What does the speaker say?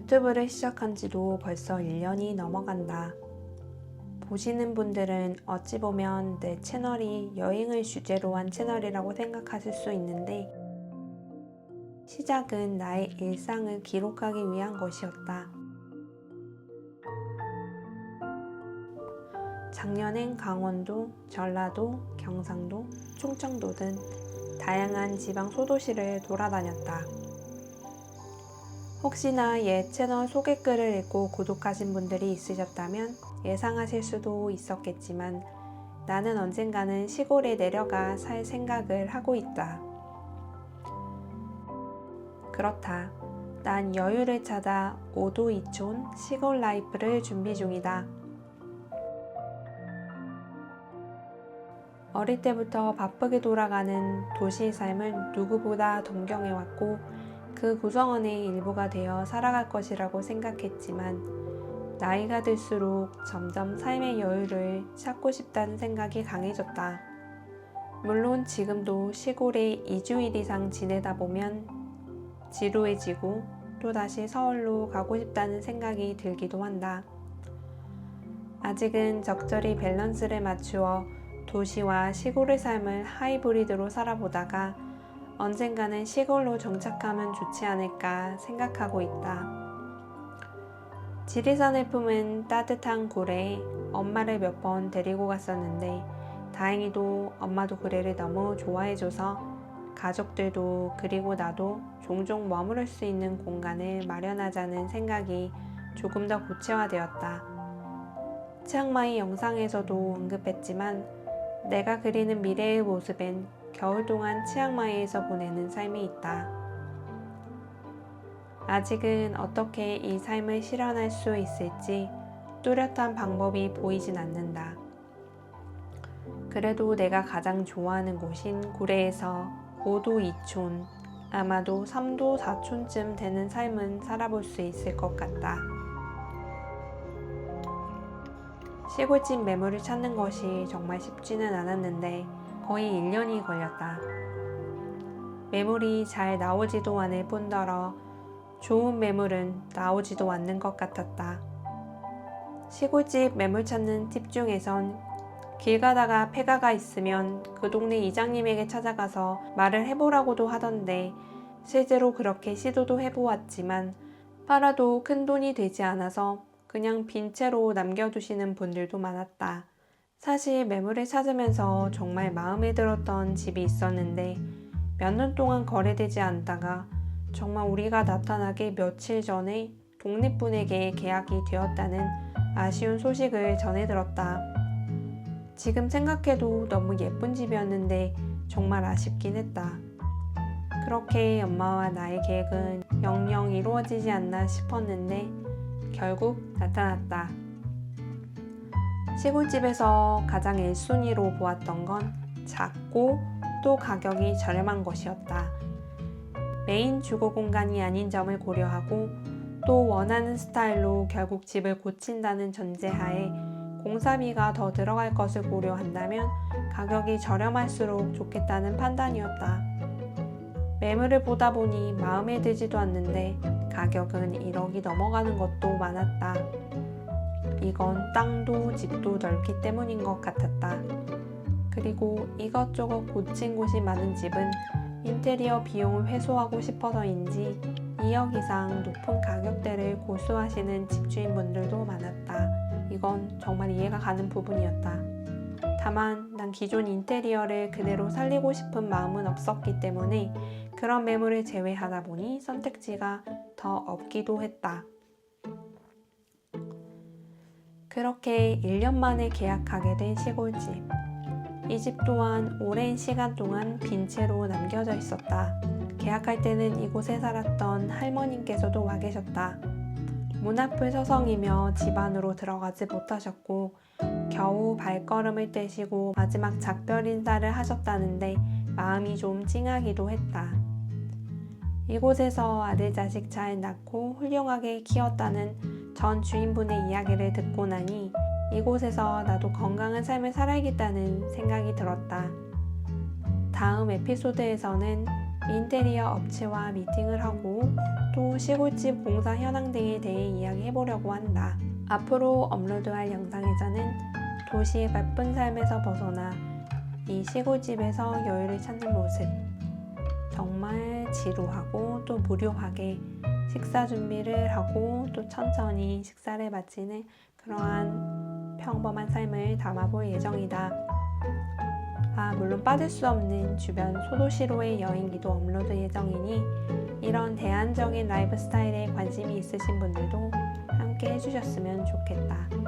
유튜브를 시작한 지도 벌써 1년이 넘어간다. 보시는 분들은 어찌 보면 내 채널이 여행을 주제로 한 채널이라고 생각하실 수 있는데, 시작은 나의 일상을 기록하기 위한 것이었다. 작년엔 강원도, 전라도, 경상도, 충청도 등 다양한 지방 소도시를 돌아다녔다. 혹시나 옛 채널 소개글을 읽고 구독하신 분들이 있으셨다면 예상하실 수도 있었겠지만, 나는 언젠가는 시골에 내려가 살 생각을 하고 있다. 그렇다. 난 여유를 찾아 5도 2촌 시골 라이프를 준비 중이다. 어릴 때부터 바쁘게 돌아가는 도시 삶을 누구보다 동경해왔고, 그 구성원의 일부가 되어 살아갈 것이라고 생각했지만, 나이가 들수록 점점 삶의 여유를 찾고 싶다는 생각이 강해졌다. 물론 지금도 시골에 2주일 이상 지내다 보면 지루해지고 또다시 서울로 가고 싶다는 생각이 들기도 한다. 아직은 적절히 밸런스를 맞추어 도시와 시골의 삶을 하이브리드로 살아보다가 언젠가는 시골로 정착하면 좋지 않을까 생각하고 있다. 지리산을 품은 따뜻한 구례에 엄마를 몇 번 데리고 갔었는데, 다행히도 엄마도 구례를 너무 좋아해줘서 가족들도 그리고 나도 종종 머무를 수 있는 공간을 마련하자는 생각이 조금 더 구체화되었다. 치앙마이 영상에서도 언급했지만, 내가 그리는 미래의 모습엔 겨울 동안 치앙마이에서 보내는 삶이 있다. 아직은 어떻게 이 삶을 실현할 수 있을지 뚜렷한 방법이 보이진 않는다. 그래도 내가 가장 좋아하는 곳인 구례에서 5도 2촌, 아마도 3도 4촌쯤 되는 삶은 살아볼 수 있을 것 같다. 시골집 매물을 찾는 것이 정말 쉽지는 않았는데 거의 1년이 걸렸다. 매물이 잘 나오지도 않을 뿐더러 좋은 매물은 나오지도 않는 것 같았다. 시골집 매물 찾는 팁 중에선 길 가다가 폐가가 있으면 그 동네 이장님에게 찾아가서 말을 해보라고도 하던데, 실제로 그렇게 시도도 해보았지만 팔아도 큰 돈이 되지 않아서 그냥 빈 채로 남겨두시는 분들도 많았다. 사실 매물을 찾으면서 정말 마음에 들었던 집이 있었는데 몇 년 동안 거래되지 않다가 정말 우리가 나타나기 며칠 전에 독립분에게 계약이 되었다는 아쉬운 소식을 전해 들었다. 지금 생각해도 너무 예쁜 집이었는데 정말 아쉽긴 했다. 그렇게 엄마와 나의 계획은 영영 이루어지지 않나 싶었는데 결국 나타났다. 시골집에서 가장 1순위로 보았던 건 작고 또 가격이 저렴한 것이었다. 메인 주거 공간이 아닌 점을 고려하고 또 원하는 스타일로 결국 집을 고친다는 전제하에 공사비가 더 들어갈 것을 고려한다면 가격이 저렴할수록 좋겠다는 판단이었다. 매물을 보다 보니 마음에 들지도 않는데 가격은 1억이 넘어가는 것도 많았다. 이건 땅도 집도 넓기 때문인 것 같았다. 그리고 이것저것 고친 곳이 많은 집은 인테리어 비용을 회수하고 싶어서인지 2억 이상 높은 가격대를 고수하시는 집주인분들도 많았다. 이건 정말 이해가 가는 부분이었다. 다만 난 기존 인테리어를 그대로 살리고 싶은 마음은 없었기 때문에 그런 매물을 제외하다 보니 선택지가 더 없기도 했다. 그렇게 1년 만에 계약하게 된 시골집. 이 집 또한 오랜 시간 동안 빈 채로 남겨져 있었다. 계약할 때는 이곳에 살았던 할머님께서도 와 계셨다. 문 앞을 서성이며 집 안으로 들어가지 못하셨고 겨우 발걸음을 떼시고 마지막 작별 인사를 하셨다는데 마음이 좀 찡하기도 했다. 이곳에서 아들 자식 잘 낳고 훌륭하게 키웠다는 전 주인분의 이야기를 듣고 나니 이곳에서 나도 건강한 삶을 살아야겠다는 생각이 들었다. 다음 에피소드에서는 인테리어 업체와 미팅을 하고 또 시골집 공사 현황 등에 대해 이야기해보려고 한다. 앞으로 업로드할 영상에서는 도시의 바쁜 삶에서 벗어나 이 시골집에서 여유를 찾는 모습, 정말 지루하고 또 무료하게 식사 준비를 하고 또 천천히 식사를 마치는 그러한 평범한 삶을 담아볼 예정이다. 물론 빠질 수 없는 주변 소도시로의 여행기도 업로드 예정이니 이런 대안적인 라이프 스타일에 관심이 있으신 분들도 함께 해주셨으면 좋겠다.